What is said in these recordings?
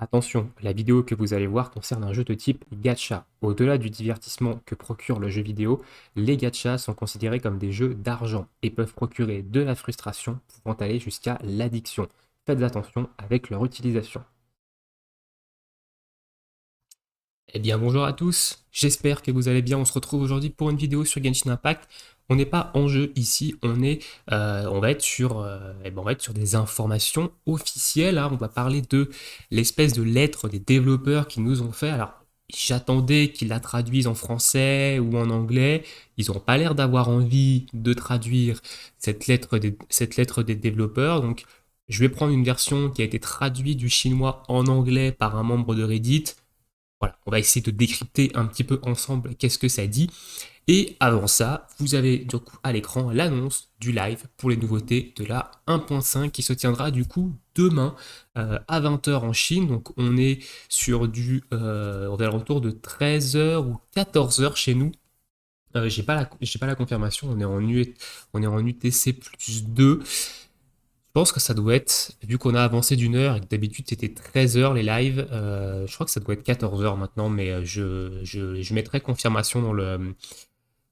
Attention, la vidéo que vous allez voir concerne un jeu de type gacha. Au-delà du divertissement que procure le jeu vidéo, les gachas sont considérés comme des jeux d'argent et peuvent procurer de la frustration pouvant aller jusqu'à l'addiction. Faites attention avec leur utilisation. Eh bien bonjour à tous, j'espère que vous allez bien. On se retrouve aujourd'hui pour une vidéo sur Genshin Impact. On n'est pas en jeu ici, on va être on va être sur des informations officielles, hein. On va parler de l'espèce de lettre des développeurs qui nous ont fait. Alors j'attendais qu'ils la traduisent en français ou en anglais. Ils n'ont pas l'air d'avoir envie de traduire cette lettre des développeurs. Donc je vais prendre une version qui a été traduite du chinois en anglais par un membre de Reddit. Voilà, on va essayer de décrypter un petit peu ensemble qu'est-ce que ça dit. Et avant ça, vous avez du coup à l'écran l'annonce du live pour les nouveautés de la 1.5 qui se tiendra du coup demain à 20 h en Chine. Donc on est sur on est à retour de 13 h ou 14 h chez nous. J'ai pas la confirmation, on est en UTC plus 2. Je pense que ça doit être, vu qu'on a avancé d'une heure et que d'habitude c'était 13 h les lives, je crois que ça doit être 14 h maintenant, mais je mettrai confirmation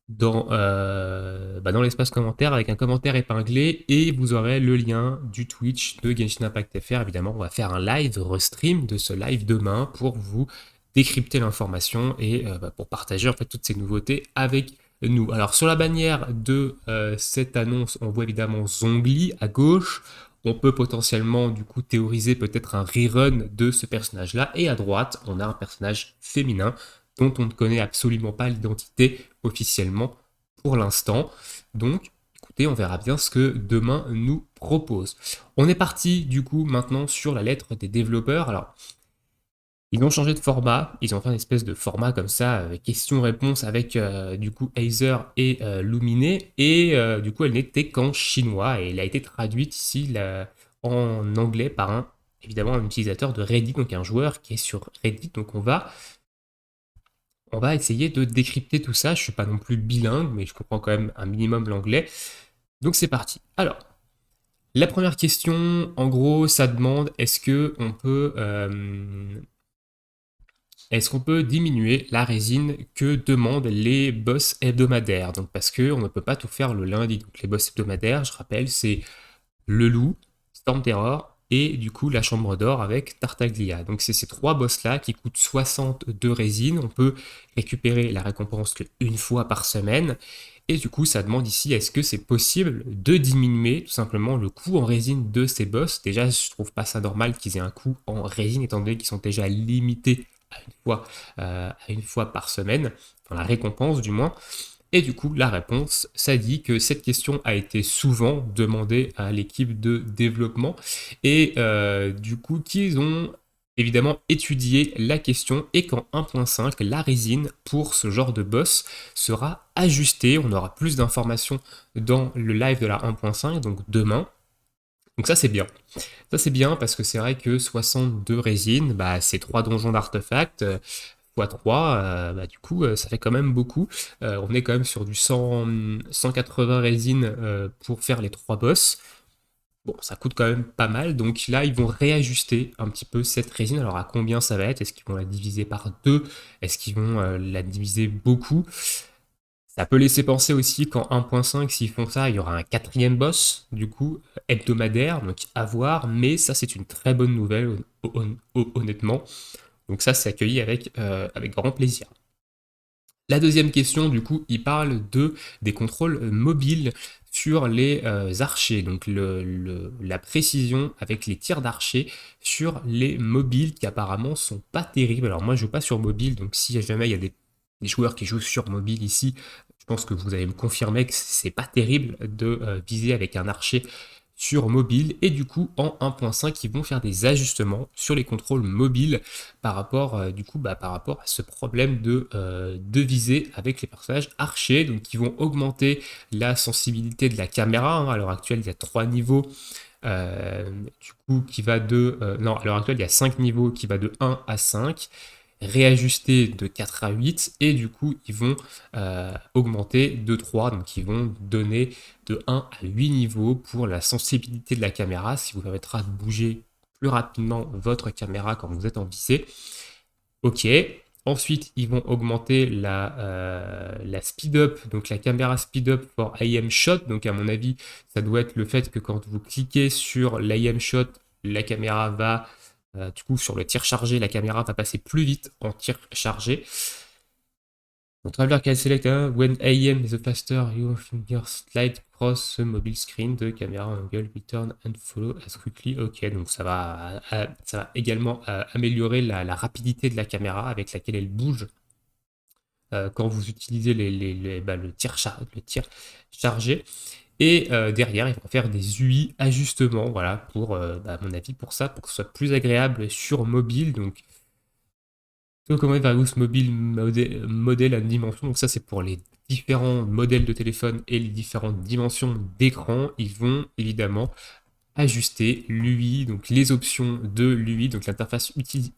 dans l'espace commentaire avec un commentaire épinglé et vous aurez le lien du Twitch de Genshin Impact FR. Évidemment, on va faire un live restream de ce live demain pour vous décrypter l'information et pour partager en fait toutes ces nouveautés avec nous. Alors sur la bannière de cette annonce, on voit évidemment Zhongli à gauche. On peut potentiellement du coup théoriser peut-être un rerun de ce personnage-là. Et à droite, on a un personnage féminin dont on ne connaît absolument pas l'identité officiellement pour l'instant. Donc, écoutez, on verra bien ce que demain nous propose. On est parti du coup maintenant sur la lettre des développeurs. Alors, ils ont changé de format, ils ont fait une espèce de format comme ça, question-réponse avec du coup Aether et Luminé, et du coup elle n'était qu'en chinois, et elle a été traduite ici en anglais par évidemment un utilisateur de Reddit, donc un joueur qui est sur Reddit, donc on va essayer de décrypter tout ça. Je suis pas non plus bilingue, mais je comprends quand même un minimum l'anglais. Donc c'est parti. Alors, la première question, en gros, ça demande est-ce qu'on peut diminuer la résine que demandent les boss hebdomadaires? Donc parce que on ne peut pas tout faire le lundi. Donc les boss hebdomadaires, je rappelle, c'est le loup, Storm Terror et du coup la chambre d'or avec Tartaglia. Donc c'est ces trois boss-là qui coûtent 60 de résine. On peut récupérer la récompense qu'une fois par semaine. Et du coup, ça demande ici, est-ce que c'est possible de diminuer tout simplement le coût en résine de ces boss? Déjà, je trouve pas ça normal qu'ils aient un coût en résine, étant donné qu'ils sont déjà limités à une fois par semaine, dans la récompense du moins. Et du coup, la réponse, ça dit que cette question a été souvent demandée à l'équipe de développement et du coup qu'ils ont évidemment étudié la question et qu'en 1.5, la résine pour ce genre de boss sera ajustée. On aura plus d'informations dans le live de la 1.5, donc demain. Donc ça c'est bien. Ça c'est bien parce que c'est vrai que 62 résines, bah, c'est 3 donjons d'artefacts x 3, du coup ça fait quand même beaucoup. On est quand même sur du 180 résines pour faire les 3 boss. Bon, ça coûte quand même pas mal, donc là ils vont réajuster un petit peu cette résine. Alors à combien ça va être? Est-ce qu'ils vont la diviser par 2? Est-ce qu'ils vont la diviser beaucoup? Ça peut laisser penser aussi qu'en 1.5, s'ils font ça, il y aura un quatrième boss, du coup, hebdomadaire, donc à voir, mais ça c'est une très bonne nouvelle, honnêtement. Donc ça c'est accueilli avec grand plaisir. La deuxième question, du coup, il parle des contrôles mobiles sur les archers, donc la précision avec les tirs d'archers sur les mobiles qui apparemment sont pas terribles. Alors moi je joue pas sur mobile, donc si jamais il y a des joueurs qui jouent sur mobile ici, je pense que vous allez me confirmer que c'est pas terrible de viser avec un archer sur mobile, et du coup en 1.5 ils vont faire des ajustements sur les contrôles mobiles par rapport par rapport à ce problème de visée avec les personnages archers. Donc ils vont augmenter la sensibilité de la caméra, hein. À l'heure actuelle il y a 3 niveaux du coup qui va non, à l'heure actuelle il y a 5 niveaux qui va de 1 à 5, réajusté de 4 à 8, et du coup ils vont augmenter de 3, donc ils vont donner de 1 à 8 niveaux pour la sensibilité de la caméra, ce qui vous permettra de bouger plus rapidement votre caméra quand vous êtes en visée. Ok. Ensuite, ils vont augmenter la speed up, donc la caméra speed up for IM shot. Donc à mon avis, ça doit être le fait que quand vous cliquez sur l'IM shot, la caméra va, du coup, sur le tir chargé, la caméra va passer plus vite en tir chargé. Donc Traveler can select when AM is faster, your finger slide cross the mobile screen de camera angle, return and follow as quickly. Ok, donc ça va également améliorer la rapidité de la caméra avec laquelle elle bouge quand vous utilisez le tir chargé. Et derrière, ils vont faire des UI ajustements, voilà, pour, à mon avis, pour ça, pour que ce soit plus agréable sur mobile. Donc, comment Various Mobile Model and Dimension. Donc, ça, c'est pour les différents modèles de téléphone et les différentes dimensions d'écran. Ils vont évidemment ajuster l'UI, donc les options de l'UI, donc l'interface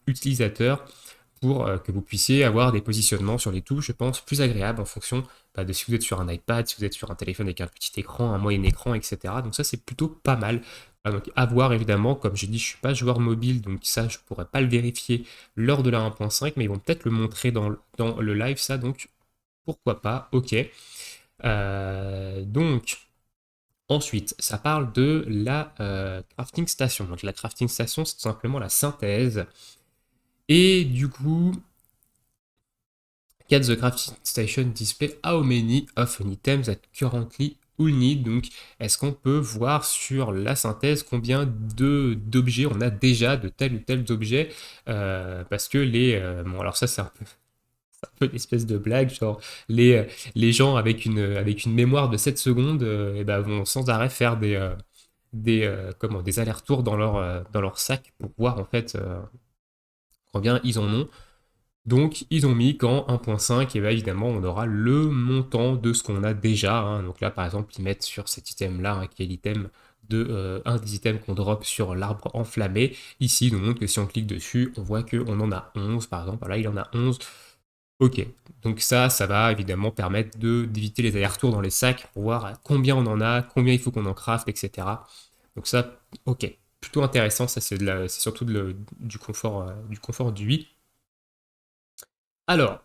utilisateur, pour que vous puissiez avoir des positionnements sur les touches, je pense, plus agréables en fonction de si vous êtes sur un iPad, si vous êtes sur un téléphone avec un petit écran, un moyen écran, etc. Donc ça, c'est plutôt pas mal. Donc à voir évidemment, comme j'ai dit, je ne suis pas joueur mobile, donc ça, je ne pourrais pas le vérifier lors de la 1.5, mais ils vont peut-être le montrer dans le live, ça, donc pourquoi pas, ok. Donc, ensuite, ça parle de la crafting station. Donc la crafting station, c'est tout simplement la synthèse. Et du coup, get the crafting station display how many of an items that currently we'll need. Donc, est-ce qu'on peut voir sur la synthèse combien d'objets on a déjà de tel ou tel objet parce que bon, alors ça, c'est un peu une espèce de blague, genre les gens avec une mémoire de 7 secondes et ben, vont sans arrêt faire des allers-retours dans leur sac pour voir en fait combien ils en ont. Donc ils ont mis qu'en 1.5, et bien évidemment on aura le montant de ce qu'on a déjà. Hein. Donc là par exemple ils mettent sur cet item-là, hein, qui est l'item un des items qu'on drop sur l'arbre enflammé. Ici il nous montre que si on clique dessus, on voit qu'on en a 11 par exemple. Là il en a 11. Ok, donc ça va évidemment permettre d'éviter les allers-retours dans les sacs pour voir combien on en a, combien il faut qu'on en craft, etc. Donc ça, ok, plutôt intéressant, ça c'est surtout du confort du 8. Alors,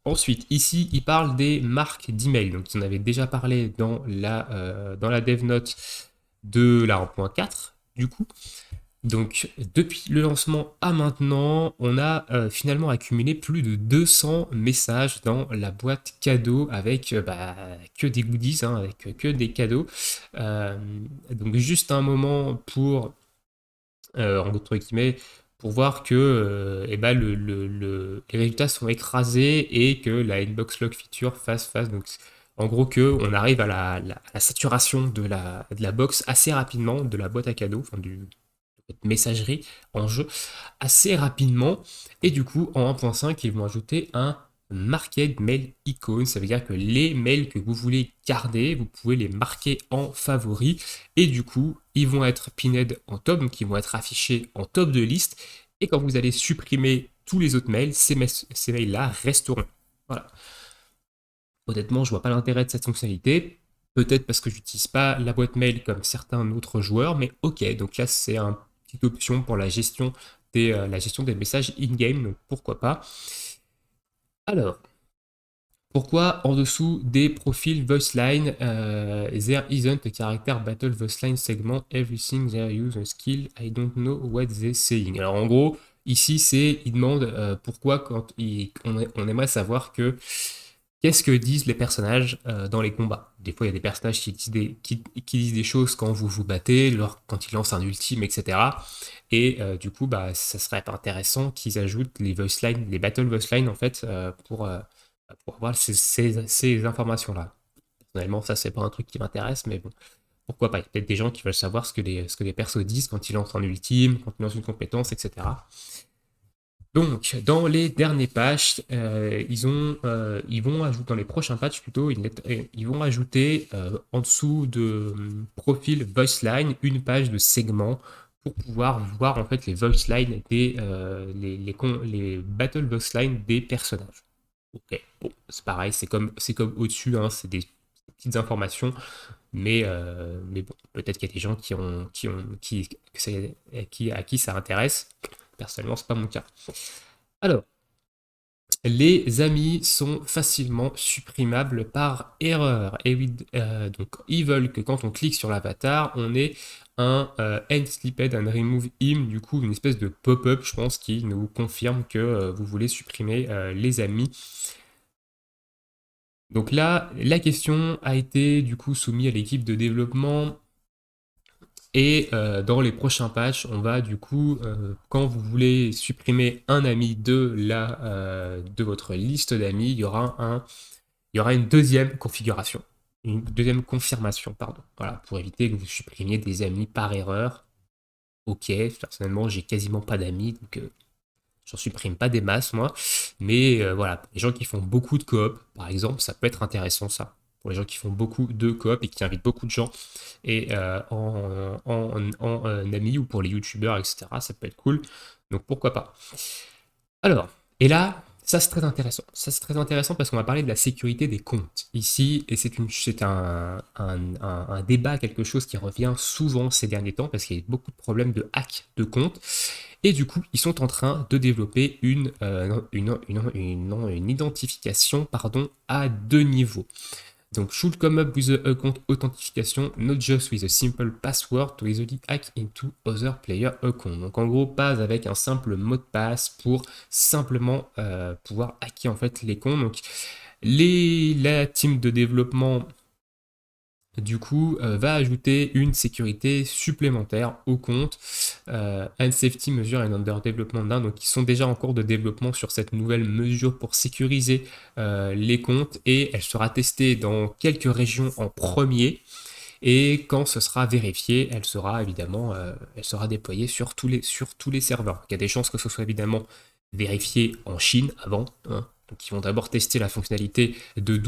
ensuite, ici, il parle des marques d'email. Donc, on avait déjà parlé dans la dev note de la 1.4, du coup. Donc, depuis le lancement à maintenant, on a finalement accumulé plus de 200 messages dans la boîte cadeau avec que des goodies, hein, avec que des cadeaux. Donc, juste un moment pour entre guillemets, pour voir que les résultats sont écrasés et que la inbox lock feature fasse. Donc, en gros, que on arrive à la saturation de la box assez rapidement, de la boîte à cadeaux, enfin de messagerie en jeu assez rapidement. Et du coup, en 1.5, ils vont ajouter un Marked Mail Icon. Ça veut dire que les mails que vous voulez garder, vous pouvez les marquer en favori. Et du coup, ils vont être pinned en top, donc ils vont être affichés en top de liste. Et quand vous allez supprimer tous les autres mails, ces mails-là resteront. Voilà. Honnêtement, je vois pas l'intérêt de cette fonctionnalité. Peut-être parce que j'utilise pas la boîte mail comme certains autres joueurs, mais ok. Donc là, c'est une petite option pour la gestion des messages in-game, donc pourquoi pas. Alors, pourquoi en dessous des profils voiceline, there isn't a character battle voiceline segment, everything there use a skill, I don't know what they're saying. Alors en gros, ici, il demande pourquoi on aimerait savoir qu'est-ce que disent les personnages dans les combats. Des fois, il y a des personnages qui disent des choses quand vous vous battez, quand ils lancent un ultime, etc. Et du coup, ça serait intéressant qu'ils ajoutent les voicelines, les battle voicelines, en fait, pour avoir ces informations-là. Personnellement, ça, c'est pas un truc qui m'intéresse, mais bon, pourquoi pas. Il y a peut-être des gens qui veulent savoir ce que les persos disent quand ils lancent un ultime, quand ils lancent une compétence, etc. Donc, dans les derniers patchs, ils vont ajouter, dans les prochains patchs plutôt, ils vont ajouter en dessous de profil voiceline une page de segments pour pouvoir voir en fait les voicelines les battle voicelines des personnages. Ok, bon, c'est pareil, c'est comme au-dessus, hein, petites informations, mais bon, peut-être qu'il y a des gens à qui ça intéresse. Personnellement, c'est pas mon cas. Alors, les amis sont facilement supprimables par erreur. Et oui, donc ils veulent que quand on clique sur l'avatar, on ait un end slipped and remove him, du coup une espèce de pop-up, je pense, qui nous confirme que vous voulez supprimer les amis. Donc là, la question a été du coup soumise à l'équipe de développement. Et dans les prochains patchs, on va du coup, quand vous voulez supprimer un ami de votre liste d'amis, il y aura une deuxième configuration, une deuxième confirmation, pardon. Voilà, pour éviter que vous supprimiez des amis par erreur. Ok, personnellement, j'ai quasiment pas d'amis, donc j'en supprime pas des masses, moi. Mais voilà, pour les gens qui font beaucoup de coop, par exemple, ça peut être intéressant, ça. Pour les gens qui font beaucoup de coop et qui invitent beaucoup de gens et en amis ou pour les youtubeurs, etc., ça peut être cool. Donc pourquoi pas. Alors, et là, ça c'est très intéressant. Ça c'est très intéressant parce qu'on va parler de la sécurité des comptes ici, et c'est un débat, quelque chose qui revient souvent ces derniers temps parce qu'il y a beaucoup de problèmes de hack de comptes. Et du coup, ils sont en train de développer une identification pardon, à deux niveaux. Donc, should come up with a account authentication, not just with a simple password to easily hack into other player account. Donc, en gros, pas avec un simple mot de passe pour simplement pouvoir hacker en fait les comptes. Donc, la team de développement du coup, va ajouter une sécurité supplémentaire au compte. And Safety Measure and Under Development now, donc ils sont déjà en cours de développement sur cette nouvelle mesure pour sécuriser les comptes, et elle sera testée dans quelques régions en premier. Et quand ce sera vérifié, elle sera évidemment elle sera déployée sur sur tous les serveurs. Il y a des chances que ce soit évidemment vérifié en Chine avant, hein. Donc ils vont d'abord tester la fonctionnalité de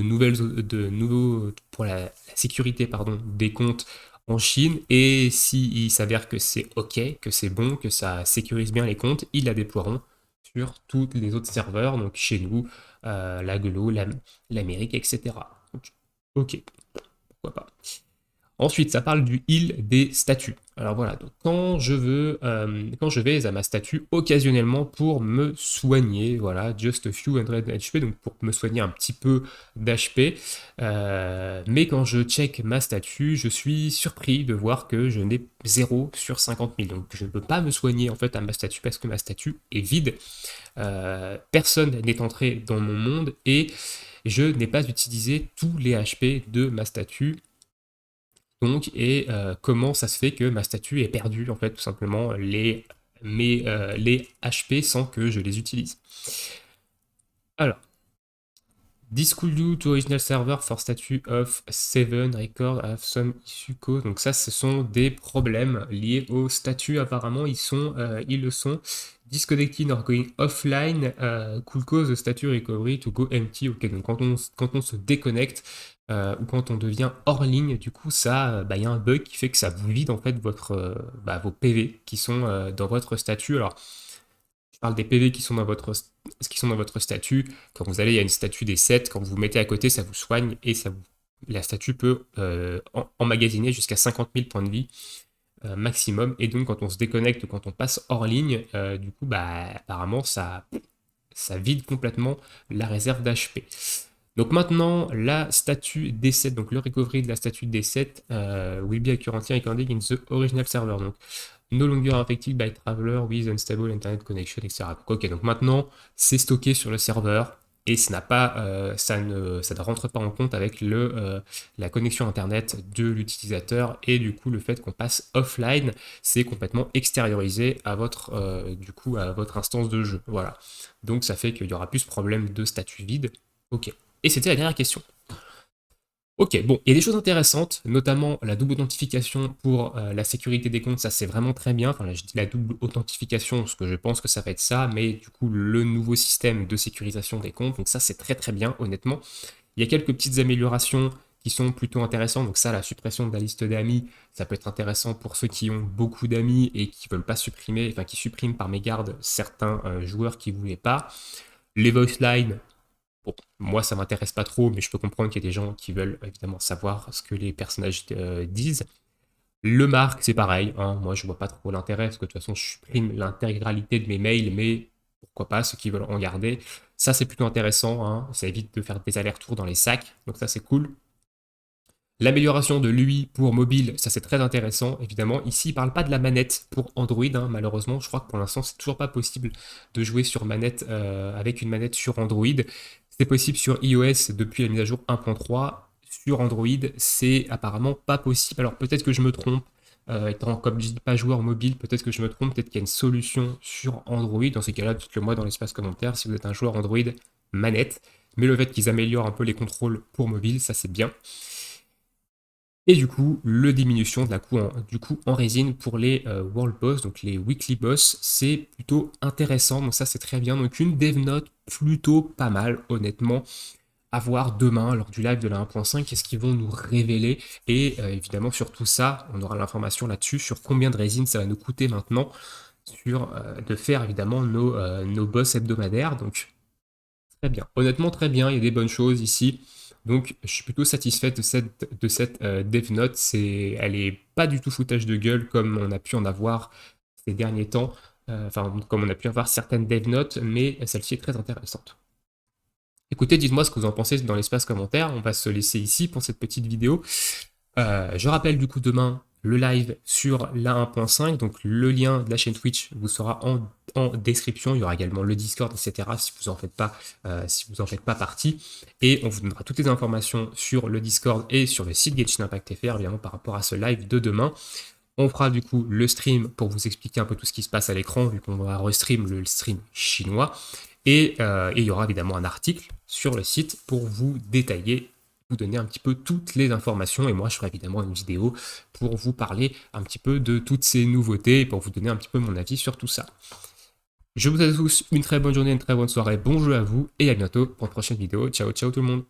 nouveaux pour la sécurité pardon, des comptes en Chine, et s'il s'avère que c'est OK, que c'est bon, que ça sécurise bien les comptes, ils la déploieront sur tous les autres serveurs, donc chez nous, la Glo, l'Amérique, etc. Donc, OK, pourquoi pas. Ensuite, ça parle du heal des statuts. Alors voilà, donc quand je vais à ma statue occasionnellement pour me soigner, voilà, just a few hundred HP, donc pour me soigner un petit peu d'HP, mais quand je check ma statue, je suis surpris de voir que je n'ai 0 sur 50 000, donc je ne peux pas me soigner en fait à ma statue parce que ma statue est vide, personne n'est entré dans mon monde et je n'ai pas utilisé tous les HP de ma statue. Donc, et comment ça se fait que ma statue ait perdu, en fait, tout simplement, les HP sans que je les utilise. Alors, this could do to original server for statue of 7 record have some issue code. Donc ça, ce sont des problèmes liés aux statuts. Apparemment, ils le sont. Disconnecting or going offline could cause the statue recovery to go empty. Ok, donc quand on se déconnecte ou quand on devient hors ligne, du coup, ça, il y a un bug qui fait que ça vous vide en fait vos PV qui sont dans votre statut. Alors, je parle des PV qui sont dans votre statut. Quand vous allez, il y a une statue des 7. Quand vous vous mettez à côté, ça vous soigne et la statue peut emmagasiner jusqu'à 50 000 points de vie maximum. Et donc, quand on se déconnecte, quand on passe hors ligne, du coup, apparemment, ça vide complètement la réserve d'HP. Donc maintenant, la statue D7, donc le recovery de la statue D7 will be currently recording in the original server. Donc no longer affected by traveler with unstable internet connection, etc. Donc, ok, donc maintenant c'est stocké sur le serveur et ça ne rentre pas en compte avec la connexion internet de l'utilisateur, et du coup le fait qu'on passe offline, c'est complètement extériorisé à à votre instance de jeu. Voilà. Donc ça fait qu'il y aura plus ce problème de statut vide. Ok. Et c'était la dernière question. Ok, bon, il y a des choses intéressantes, notamment la double authentification pour la sécurité des comptes, ça c'est vraiment très bien. Enfin là je dis la double authentification, parce que je pense que ça va être ça, mais du coup le nouveau système de sécurisation des comptes, donc ça c'est très très bien, honnêtement. Il y a quelques petites améliorations qui sont plutôt intéressantes, donc ça, la suppression de la liste d'amis, ça peut être intéressant pour ceux qui ont beaucoup d'amis et qui veulent pas supprimer, enfin qui suppriment par mégarde certains joueurs qui voulaient pas. Les voice lines, Bon, moi ça m'intéresse pas trop, mais je peux comprendre qu'il y a des gens qui veulent évidemment savoir ce que les personnages disent. Le marque, c'est pareil, hein. Moi je vois pas trop l'intérêt, parce que de toute façon je supprime l'intégralité de mes mails, mais pourquoi pas, ceux qui veulent en garder. Ça c'est plutôt intéressant, hein. Ça évite de faire des allers-retours dans les sacs, donc ça c'est cool. L'amélioration de l'UI pour mobile, ça c'est très intéressant, évidemment. Ici, il ne parle pas de la manette pour Android, hein, malheureusement. Je crois que pour l'instant, c'est toujours pas possible de jouer sur manette avec une manette sur Android. C'est possible sur iOS depuis la mise à jour 1.3. Sur Android, c'est apparemment pas possible. Alors peut-être que je me trompe. Étant comme je dis pas joueur mobile, peut-être que je me trompe, peut-être qu'il y a une solution sur Android. Dans ces cas-là, dites-le moi dans l'espace commentaire si vous êtes un joueur Android manette. Mais le fait qu'ils améliorent un peu les contrôles pour mobile, ça c'est bien. Et du coup, le diminution de la du coup en résine pour les World Boss, donc les Weekly Boss, c'est plutôt intéressant, donc ça c'est très bien. Donc une dev note plutôt pas mal, honnêtement. À voir demain lors du live de la 1.5, qu'est-ce qu'ils vont nous révéler. Et évidemment sur tout ça, on aura l'information là-dessus sur combien de résine ça va nous coûter maintenant sur de faire évidemment nos boss hebdomadaires. Donc très bien. Honnêtement, très bien. Il y a des bonnes choses ici. Donc, je suis plutôt satisfait de cette dev note. Elle est pas du tout foutage de gueule comme on a pu en avoir ces derniers temps. Enfin, comme on a pu avoir certaines dev notes, mais celle-ci est très intéressante. Écoutez, dites-moi ce que vous en pensez dans l'espace commentaire. On va se laisser ici pour cette petite vidéo. Je rappelle du coup demain le live sur la 1.5, donc le lien de la chaîne Twitch vous sera en description. Il y aura également le Discord, etc. si vous en faites pas partie. Et on vous donnera toutes les informations sur le Discord et sur le site Genshin Impact FR, évidemment par rapport à ce live de demain. On fera du coup le stream pour vous expliquer un peu tout ce qui se passe à l'écran, vu qu'on va restream le stream chinois. Et il y aura évidemment un article sur le site pour vous détailler, vous donner un petit peu toutes les informations. Et moi, je ferai évidemment une vidéo pour vous parler un petit peu de toutes ces nouveautés et pour vous donner un petit peu mon avis sur tout ça. Je vous souhaite à tous une très bonne journée, une très bonne soirée, bon jeu à vous et à bientôt pour une prochaine vidéo. Ciao, ciao tout le monde.